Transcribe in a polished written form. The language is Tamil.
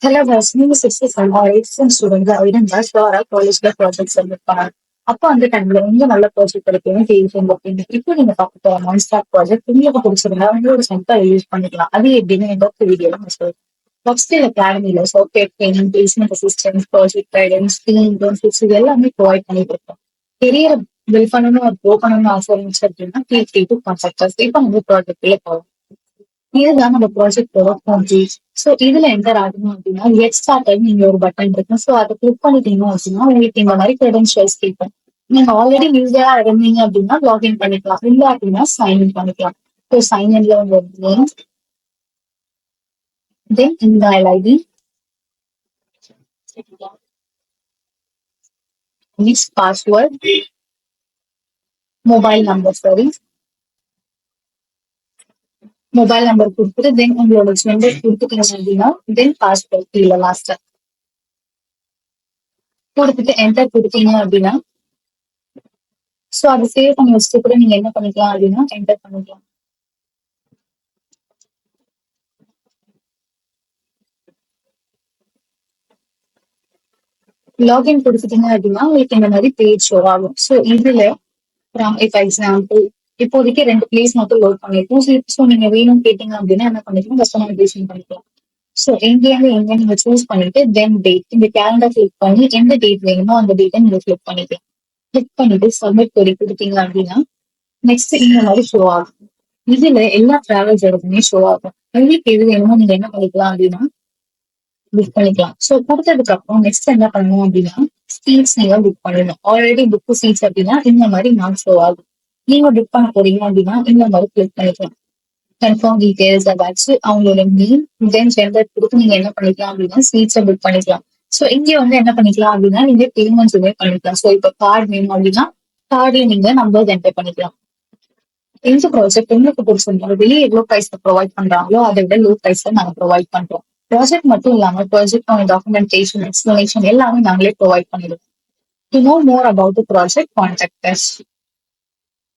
சில நீங்க 6th ஸ்டூடெண்ட் இருந்தா ஷுவரா காலேஜ்ல ப்ராஜெக்ட் சப்மிட் பண்ணலாம். அப்போ அந்த டைம்ல எங்க நல்ல ப்ராஜெக்ட் இருக்குன்னு தெரியும் அப்படின்னு இப்போ நீங்க பார்க்க போற மான்ஸ்டார் ப்ராஜெக்ட் உங்களுக்கு பிடிச்சிருந்தா உங்களோட சொந்தா யூஸ் பண்ணிக்கலாம். அது எப்படின்னு இந்த வீடியோல நான் சொல்றேன். ஃபர்ஸ்ட் அகாடமில software training, placement assistance, project guidance, team internships இது எல்லாமே ப்ரொவைட் பண்ணிட்டு இருக்கோம். கெரியர் பில்ட் பண்ணணும், அது ப்ரோ பண்ணணும்னு ஆசை இருந்துச்சு அப்படின்னா feel free to contact as. இப்போ நம்ம ப்ராஜெக்ட்ல போகலாம். இதுதான் நம்ம ப்ராஜெக்டோட ஹோம் பேஜ். ஸோ இதுல என்டர் ஆகணும் அப்படின்னா கெட் ஸ்டார்டட் நீங்க ஒரு பட்டன் இருக்கும். ஸோ அதை கிளிக் பண்ணிட்டீங்க அப்படின்னா உங்களுக்கு இந்த மாதிரி கிரெடென்ஷியல்ஸ் கேட்கும். நீங்க ஆல்ரெடி யூஸரா இருந்தீங்க அப்படின்னா லாகின் பண்ணிக்கலாம். இல்ல அப்படின்னா சைன் இன் பண்ணிக்கலாம். ஸோ சைன் இன்ல உங்க name, then email ID, next password, mobile number சரி மொபைல் நம்பர் கொடுத்துட்டு தென் உங்களோட ஜெண்டர் கொடுத்துட்டீங்க அப்படின்னா தென் பாஸ்வேர்ட் கீழே லாஸ்ட் கொடுத்துட்டு என்டர் கொடுத்தீங்க அப்படின்னா சோ அது சேவ் பண்ணி வச்சுட்டு கூட நீங்க என்ன பண்ணிக்கலாம் அப்படின்னா என்டர் பண்ணிக்கலாம். லாகின் கொடுத்துட்டீங்க அப்படின்னா உங்களுக்கு இந்த மாதிரி பேஜ் ஷோ ஆகும். ஸோ இதுல இப்போ எக்ஸாம்பிள் இப்போதைக்கு 2 பிளேஸ் மட்டும் லோட் பண்ணிருக்கோம். ஸோ நீங்க வேணும் கேட்டீங்க அப்படின்னா என்ன பண்ணிக்கலாம், கஸ்டமைசேஷன் பண்ணிக்கலாம். ஸோ எங்கேயாவது எங்க நீங்க சூஸ் பண்ணிட்டு தென் டேட் இந்த கேலண்டர் கிளிக் பண்ணி எந்த டேட் வேணுமோ அந்த டேட்டை நீங்க கிளிக் பண்ணிக்கலாம். கிளிக் பண்ணிட்டு சப்மிட் கொரி கொடுத்தீங்க அப்படின்னா நெக்ஸ்ட் இந்த மாதிரி ஷோ ஆகும். இதுல எல்லா டிராவல்ஸ் எடுத்துமே ஷோ ஆகும். உங்களுக்கு எது வேணுமோ நீங்க என்ன பண்ணிக்கலாம் அப்படின்னா புக் பண்ணிக்கலாம். ஸோ கொடுத்ததுக்கு அப்புறம் நெக்ஸ்ட் என்ன பண்ணணும் அப்படின்னா சீட்ஸ் நீங்க புக் பண்ணணும். ஆல்ரெடி புக் சீட்ஸ் அப்படின்னா இந்த மாதிரி நான் ஷோ ஆகும். நீங்க புக் பண்ண போறீங்க அப்படின்னா இந்த மாதிரி கிளிக் பண்ணிக்கலாம். கன்ஃபார்ம் டீடைல்ஸ் ஏதாச்சும் அவங்களோட நேம் தென் ஜெண்டர் கொடுத்து நீங்க என்ன பண்ணிக்கலாம் அப்படின்னா சீட்ஸை புக் பண்ணிக்கலாம். ஸோ இங்க வந்து என்ன பண்ணிக்கலாம் அப்படின்னா நீங்க பேமெண்ட்ஸுமே பண்ணிக்கலாம். ஸோ இப்போ கார்டு வேணும் அப்படின்னா கார்டுல நீங்க நம்பர் என்டர் பண்ணிக்கலாம். இந்த ப்ராஜெக்ட் உங்களுக்கு பிடிச்சிருந்தா வெளியே எவ்வளவு பிரைஸ்ல ப்ரொவைட் பண்றாங்களோ அதை விட லோ பிரைஸ்ல நாங்க ப்ரொவைட் பண்றோம். ப்ராஜெக்ட் மட்டும் இல்லாம ப்ராஜெக்ட் டாக்குமெண்டேஷன் எக்ஸ்பிளனேஷன் எல்லாமே நாங்களே ப்ரொவைட் பண்ணிடுவோம். To know more about the project contact as.